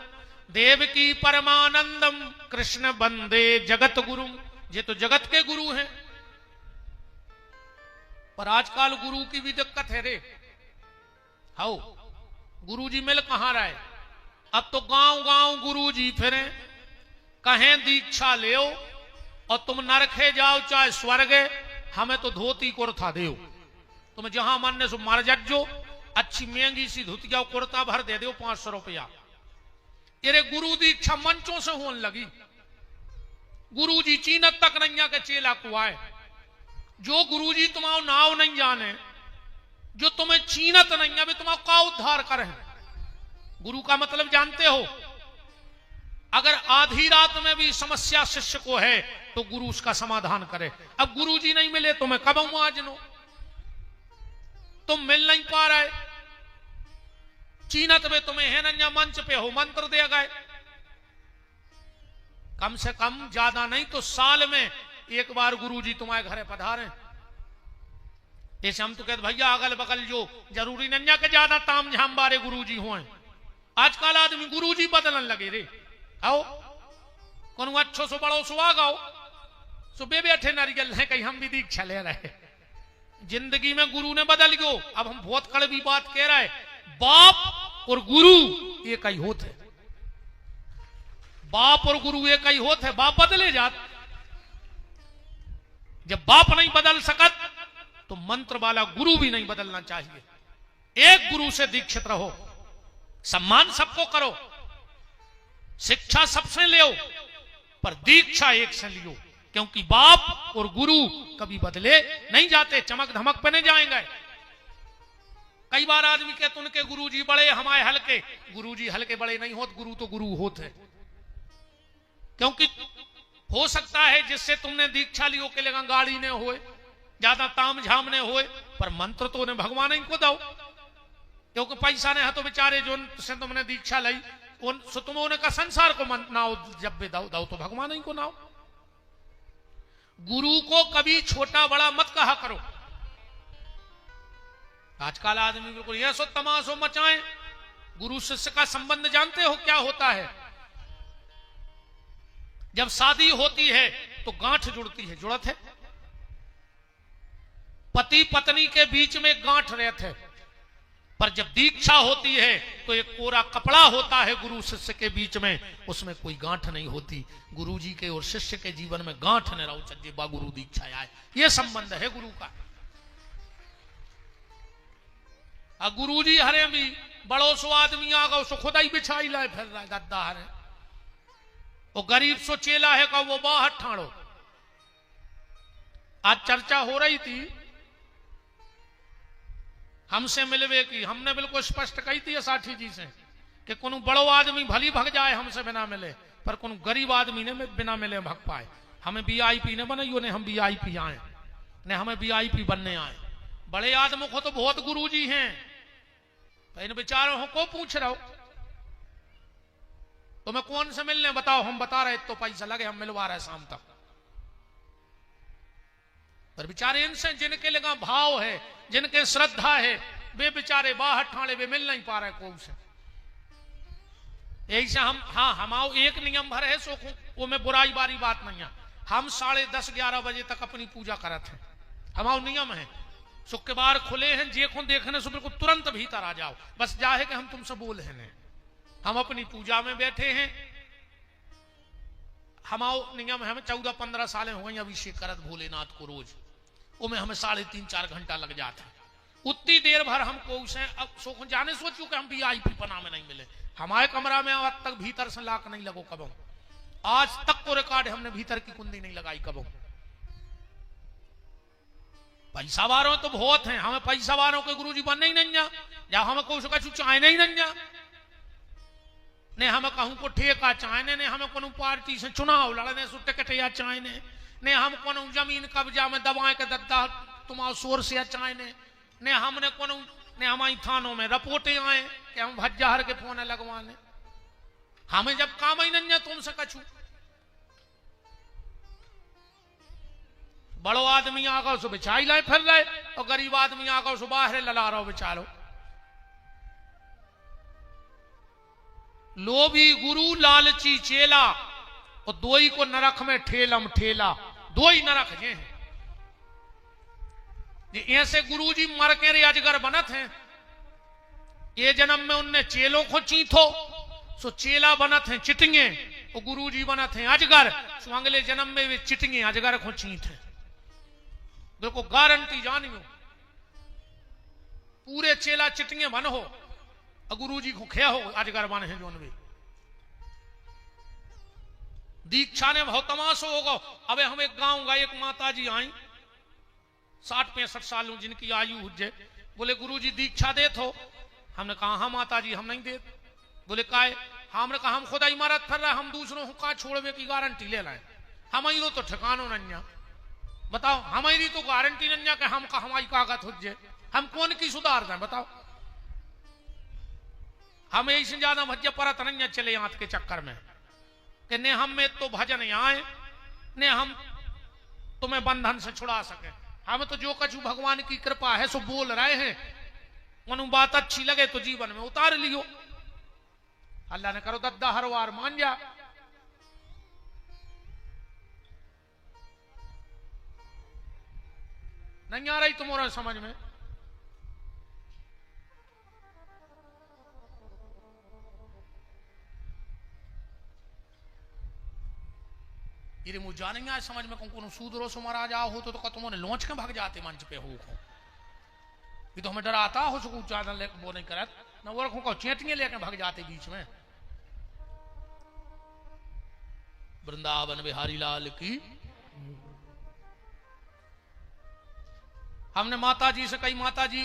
देवकी परमानंदम कृष्ण बंदे जगत गुरु। ये तो जगत के गुरु हैं। पर आजकल गुरु की भी दिक्कत है रे। हाउ गुरु जी मिल कहां रहे? अब तो गांव गांव गुरु जी फिरे, कहें दीक्षा ले और तुम नरखे जाओ चाहे स्वर्ग, हमें तो धोती कुर्ता दो। तुम जहां मन ने सो मर जजो, अच्छी महंगी सी धोतिया कुर्ता भर दे दो 500 रुपया। तेरे गुरु दीक्षा मंचों से होने लगी। गुरु जी चीनत तक नैया के चेला को आए। जो गुरु जी तुम्हारा नाव नहीं जाने, जो तुम्हें चीनत नहीं है, तुम्हारा का उद्धार करे। गुरु का मतलब जानते हो? अगर आधी रात में भी समस्या शिष्य को है तो गुरु उसका समाधान करे। अब गुरु जी नहीं मिले तुम्हें कब आज नो, तुम मिल नहीं पा रहे, चीनत में तुम्हें है नन्या मंच पे हो, मंत्र दे गए। कम से कम ज्यादा नहीं तो साल में एक बार गुरु जी तुम्हारे घरे पधारे। जैसे हम तो कहते भैया अगल बगल जो जरूरी नन्या के ज्यादा ताम झाम बारे गुरु जी हुए। आजकल आदमी गुरु जी बदलन लगे रे। आओ कौन अच्छो सो बड़ो सो आ गाओ सो बे बैठे नारियल है कहीं हम भी दीक्षा ले रहे। जिंदगी में गुरु ने बदल गयो। अब हम बहुत कड़वी बात कह रहे, बाप और गुरु एक ही होते। बाप और गुरु एक ही होते। बाप बदले जात, जब बाप नहीं बदल सकत तो मंत्र वाला गुरु भी नहीं बदलना चाहिए। एक गुरु से दीक्षित रहो, सम्मान सबको करो, शिक्षा सबसे ले, पर दीक्षा एक से लियो, क्योंकि बाप और गुरु कभी बदले नहीं जाते, चमक धमक पे नहीं जाएंगे। कई बार आदमी कहते उनके गुरुजी बड़े हमारे हल्के, गुरुजी हल्के बड़े नहीं होते, गुरु तो गुरु होते। क्योंकि हो सकता है जिससे तुमने दीक्षा लियो के लगा गाड़ी ने होए, ज्यादा ताम झाम ने होए, पर मंत्र तो उन्हें भगवान ही को दो, क्योंकि पैसा ने है तो बेचारे जो से तुमने दीक्षा ली उन तुम उन्हें संसार को नाओ, जब भी दो दो तो भगवान ही को नाओ। गुरु को कभी छोटा बड़ा मत कहा करो। आजकल आदमी बिल्कुल यह सो तमाशो मचाएं। गुरु शिष्य का संबंध जानते हो क्या होता है? जब शादी होती है तो गांठ जुड़ती है, जुड़त है। पति पत्नी के बीच में गांठ रहते है, पर जब दीक्षा होती है तो एक कोरा कपड़ा होता है गुरु शिष्य के बीच में, उसमें कोई गांठ नहीं होती। गुरु जी के और शिष्य के जीवन में गांठ न रहो चज्जे बा गुरु दीक्षा आए, यह संबंध है गुरु का। गुरु जी हरे भी बड़ो सो आदमी आ गो सो खुदा ही बिछाई लाए फिर रहा है दद्दा हरे, वो गरीब सो चेला है का वो बाहर ठाड़ो। आज चर्चा हो रही थी हमसे मिलवे की, हमने बिल्कुल स्पष्ट कही थी साथी जी से कि कोनो बड़ो आदमी भली भग जाए हमसे बिना मिले, पर कोनो गरीब आदमी ने बिना मिले भग पाए। हमें वीआईपी ने बनाइयो ने हम वीआईपी आए ने हमें वीआईपी बनने आए। बड़े आदमों को तो बहुत गुरु जी हैं, तो इन बेचारों को पूछ रहा हो तो मैं कौन से मिलने बताओ, हम बता रहे तो पैसा लगे हम मिलवा रहे शाम तक। पर बेचारे इनसे जिनके लगा भाव है, जिनके श्रद्धा है, वे बेचारे बाहर ठाणे वे मिल नहीं पा रहे को से। यही से हम हमाओ एक नियम भर है सो वो में बुराई बारी बात नहीं है। हम 10:30-11 बजे तक अपनी पूजा करते हैं, हमारा नियम है। सुख के बार खुले हैं, जे को देखने से बिल्कुल तुरंत भीतर आ जाओ, बस जाहे कि हम तुमसे बोल हैं। हम अपनी पूजा में बैठे हैं, हमारा नियम है। हमें 14-15 साल हो गई अभिषेक करत भोलेनाथ को रोज, वो में हमें 3.5-4 घंटा लग जाता है। उतनी देर भर हमको उसे अब सो जाने सोचू कि हम वीआईपी पना में नहीं मिले। हमारे कमरा में आज तक भीतर से लाक नहीं लगो कबो, आज तक को रिकॉर्ड हमने भीतर की कुंडी नहीं लगाई कबो। पैसा वालों तो बहुत हैं, हमें पैसा वालों के गुरुजी बनने ही नहीं जा हमें कुछ कछु चाहने ही नहीं जा ने हमें कहूं को ठेका चाहने ने हमें कोनो पार्टी से चुनाव लड़ने से टिकट या चाहने ने हम कोनो जमीन कब्जा में दबाए के दद्दा तुम्हारा शोर से चाहने ने हमने कोनो ने हमारी थानों में रिपोर्टें आए कि हम भज्जाहर के फोन लगवाने। हमें जब काम ही नहीं तुमसे कछु। बड़ो आदमी आ गो सो बिछाई लाए फिर रहे, और गरीब आदमी आ गो सो बाहर लला रहो बेचारो। लोभी गुरु लालची चेला, और दो ही को नरक में ठेलम ठेला, दो ही नरक जे हैं। ऐसे गुरु जी मर के रे अजगर बनत हैं। ये जन्म में उनने चेलों को चीथो सो चेला बनत हैं चिटिंगे, और गुरु जी बनत हैं अजगर सो अगले जन्म में वे चिटिंगे अजगर को चीथ हैं। देखो गारंटी जानियो, पूरे चेला चिटिंगे बन हो और गुरु जी को खे हो अजगर बन है जोन भी। दीक्षा ने बहुत तमाशो होगा। अबे हम एक गांव गए, एक माता जी आई 60-65 साल जिनकी आयु हुज्जे, बोले गुरु जी दीक्षा दे थो। हमने कहा हाँ माता जी हम नहीं दे। बोले काहे? हमने कहा हम खुदा इमारत फिर रहे, हम दूसरों को का छोड़वे की गारंटी ले लाए। हमारी तो ठिकानो नन्या बताओ, हमारी तो गारंटी नन्या कि हम का हमारी कागत हुज्जे, हम कौन की सुधार दें बताओ। हम ऐसे ज्यादा भज्य परत नहीं चले यहाँ के चक्कर में कि ने हम में तो भजन आए ने हम तुम्हें बंधन से छुड़ा सके। हमें तो जो कछु भगवान की कृपा है सो बोल रहे हैं, उन बात अच्छी लगे तो जीवन में उतार लियो। अल्लाह ने करो दद्दा हर वार मान जा। नहीं आ रही तुम्हारा समझ में? ये मुझे जानेंगे आज समझ में कौन सूदरो सो महाराज आ हो तो तुमने लॉन्च के भाग जाते मंच पे हो को। ये तो हमें डराता हो सको ज्यादा वो नहीं करत ना, वो रखो को चेटियां लेके भाग जाते बीच में। वृंदावन बिहारी लाल की। हमने माता जी से कही, माता जी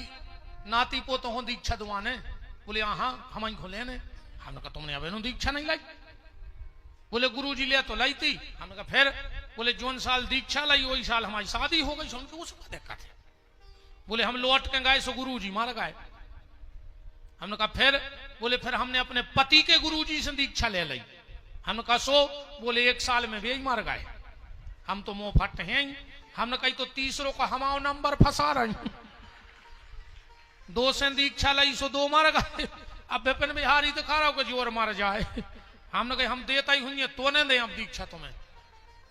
नाती पोतो हो दीक्षा दुआने। बोले हाँ हम ही खोले ने। हमने कहा तुमने अबे दीक्षा नहीं लाई? बोले गुरु जी ले तो लाई थी। हमने कहा फिर? बोले जोन साल दीक्षा लाई वही साल हमारी शादी हो गई। सुन के उसका देखा थे। बोले हम लौट के गए सो गुरु जी मार गए। हमने कहा फिर? बोले फिर हमने अपने पति के गुरु जी से दीक्षा ले ली। हमने कहा सो? बोले 1 साल में भी मार गए। हम तो मुंह फट हैं। हमने कही तो तीसरों का हमारा नंबर फंसा रहे। 2 से दीक्षा लाई सो 2 मार गए। अब विपिन बिहारी दिखा रहा हो कि जोर मार जाए। हमने कही हम देता ही हुई तो ने दे हम दीक्षा तुम्हें।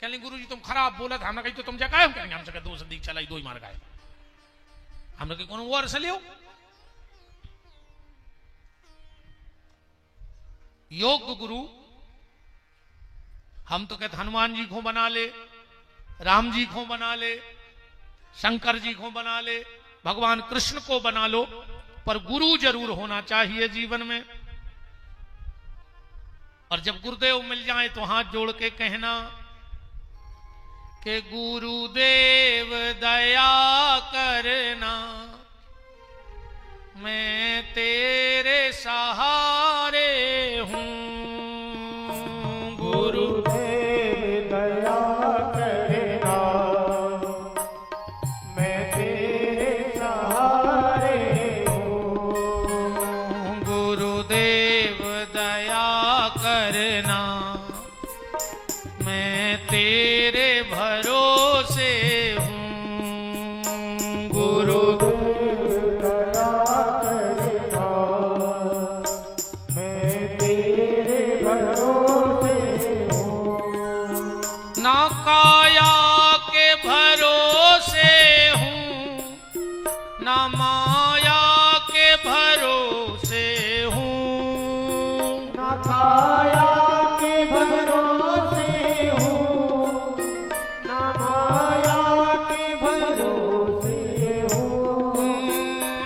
कहने गुरु जी तुम खराब बोला था। हमने कही तो तुम जगह हम कहेंगे हमसे 2 से दीक्षा लाई 2 ही मार गए। हमने कही कौन वो से लियो। योग गुरु हम तो कहते हनुमान जी को बना ले, राम जी को बना ले, शंकर जी को बना ले, भगवान कृष्ण को बना लो, पर गुरु जरूर होना चाहिए जीवन में। और जब गुरुदेव मिल जाए तो हाथ जोड़ के कहना कि गुरुदेव दया करना, मैं तेरे सहारे हूं। गुरुदेव दया करना, मैं तेरे सहारे हूं। गुरुदेव दया करना, मैं तेरे भरोसे हूं। गुरुदेव दया करना, मैं तेरे भरोसे हूं। ना काया के भरोसे हूं, ना माया के भरोसे हूं। ना काया के भरोसे हूं, ना माया के भरोसे हूं।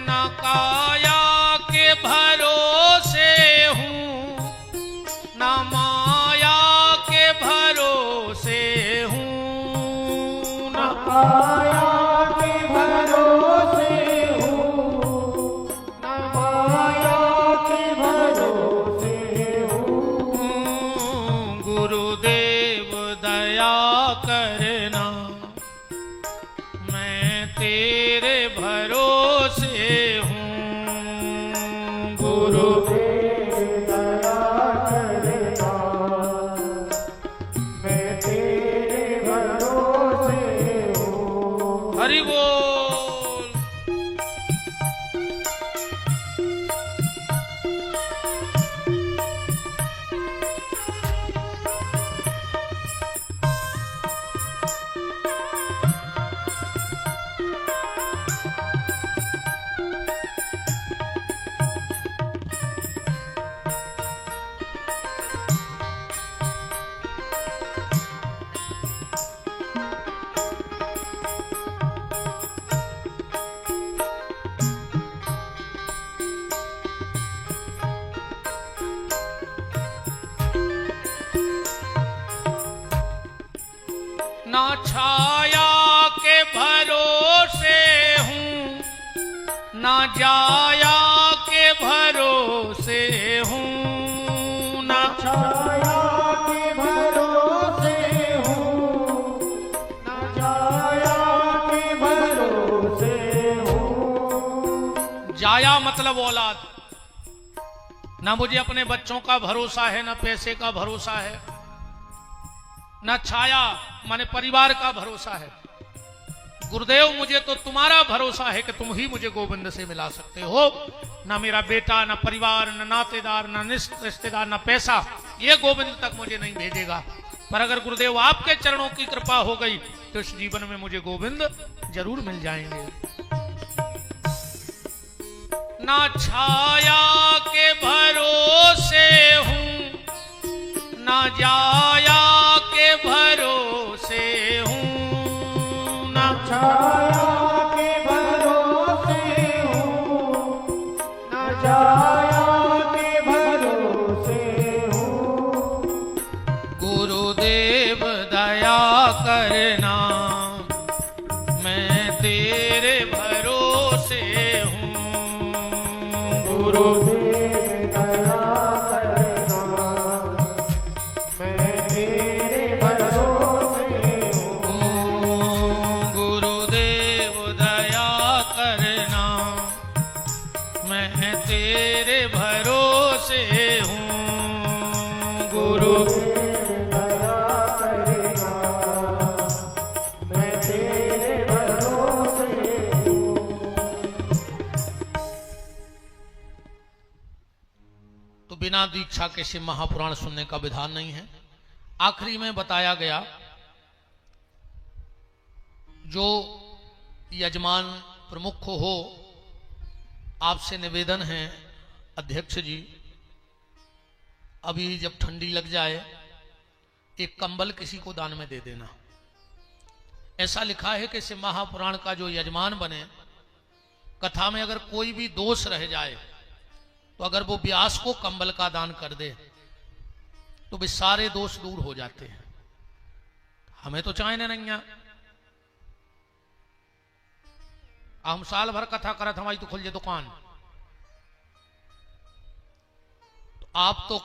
ना काया के भरोसे हूं, ना माया के भरोसे हूं। ना काया के भरोसे हूं, ना माया के भरोसे हूं। गुरुदेव दया करना, मैं तेरे भरोसे हूं। गुरुदेव दया करना, मैं तेरे भरोसे हूं। हरि बोल। ना छाया के भरोसे हूं, ना जाया के भरोसे हूं। ना छाया के भरोसे हूं, ना जाया के भरोसे हूं। जाया मतलब औलाद। ना मुझे अपने बच्चों का भरोसा है, ना पैसे का भरोसा है, ना छाया माने परिवार का भरोसा है। गुरुदेव मुझे तो तुम्हारा भरोसा है कि तुम ही मुझे गोविंद से मिला सकते हो। ना मेरा बेटा, ना परिवार, ना नातेदार, ना रिश्तेदार, ना पैसा, ये गोविंद तक मुझे नहीं भेजेगा। पर अगर गुरुदेव आपके चरणों की कृपा हो गई तो इस जीवन में मुझे गोविंद जरूर मिल जाएंगे। ना छाया के भरोसे हूं, ना जाया के भरोसे हूं। ना छाया के भरोसे हूं, ना जाया के भरोसे हूं। गुरुदेव करना, मैं तेरे भरोसे हूँ। गुरुदेव दया करना, मैं तेरे भरोसे हूँ। गुरुदेव दया करना, मैं तेरे भरोसे हूँ। गुरुदेव दया करना, मैं तेरे भरोसे हूँ। तो बिना दीक्षा के शिव महापुराण सुनने का विधान नहीं है। आखिरी में बताया गया, जो यजमान प्रमुख हो, आपसे निवेदन है अध्यक्ष जी, अभी जब ठंडी लग जाए एक कंबल किसी को दान में दे देना। ऐसा लिखा है कि शिव महापुराण का जो यजमान बने, कथा में अगर कोई भी दोष रह जाए तो अगर वो व्यास को कंबल का दान कर दे तो वे सारे दोष दूर हो जाते हैं। हमें तो चाहे नहीं है, हम साल भर कथा करत, हमारी तो खुल जाए दुकान। तो आप तो